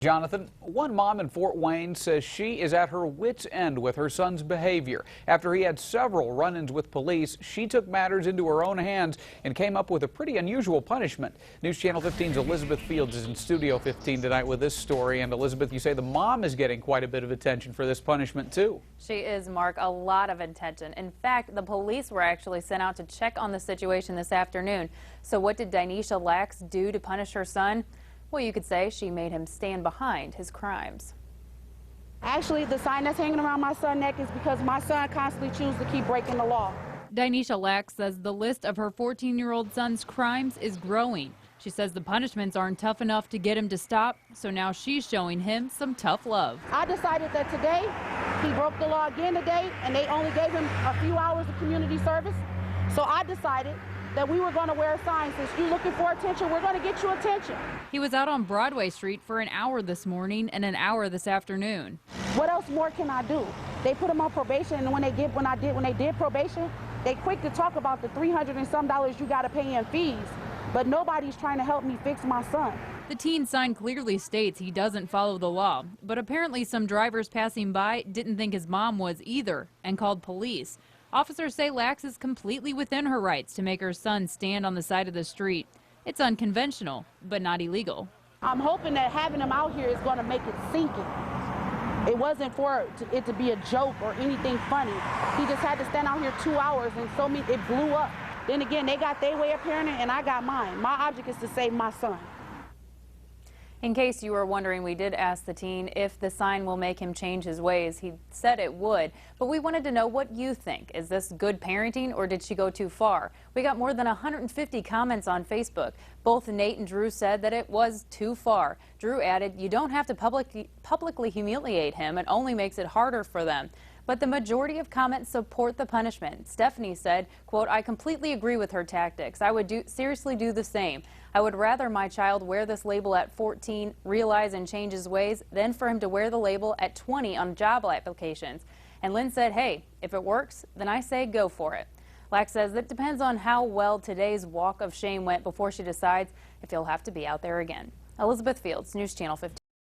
Jonathan, one mom in Fort Wayne says she is at her wit's end with her son's behavior. After he had several run-ins with police, she took matters into her own hands and came up with a pretty unusual punishment. News Channel 15's Elizabeth Fields is in Studio 15 tonight with this story. And Elizabeth, you say the mom is getting quite a bit of attention for this punishment too. She is, Mark, a lot of attention. In fact, the police were actually sent out to check on the situation this afternoon. So what did Dinesha Lax do to punish her son? Well, you could say she made him stand behind his crimes. Actually, the sign that's hanging around my son's neck is because my son constantly chooses to keep breaking the law. Dinesha Lax says the list of her 14-year-old son's crimes is growing. She says the punishments aren't tough enough to get him to stop, so now she's showing him some tough love. I decided that today he broke the law again today, and they only gave him a few hours of community service. So I decided that we were going to wear a sign. Since you're looking for attention, we're going to get you attention. He was out on Broadway Street for an hour this morning and an hour this afternoon. What else more can I do? They put him on probation, and when they did probation, they quick to talk about the $300 and some you got to pay in fees. But nobody's trying to help me fix my son. The teen sign clearly states he doesn't follow the law, but apparently some drivers passing by didn't think his mom was either and called police. Officers say Lax is completely within her rights to make her son stand on the side of the street. It's unconventional, but not illegal. I'm hoping that having him out here is going to make it sink in. It wasn't for it to be a joke or anything funny. He just had to stand out here 2 hours, and it blew up. Then again, they got their way of parenting, and I got mine. My object is to save my son. In case you were wondering, we did ask the teen if the sign will make him change his ways. He said it would, but we wanted to know what you think. Is this good parenting, or did she go too far? We got more than 150 comments on Facebook. Both Nate and Drew said that it was too far. Drew added, "You don't have to publicly humiliate him. It only makes it harder for them." But the majority of comments support the punishment. Stephanie said, quote, "I completely agree with her tactics. I would seriously do the same. I would rather my child wear this label at 14, realize and change his ways, than for him to wear the label at 20 on job applications." And Lynn said, "Hey, if it works, then I say go for it." Lax says it depends on how well today's walk of shame went before she decides if he'll have to be out there again. Elizabeth Fields, News Channel 15.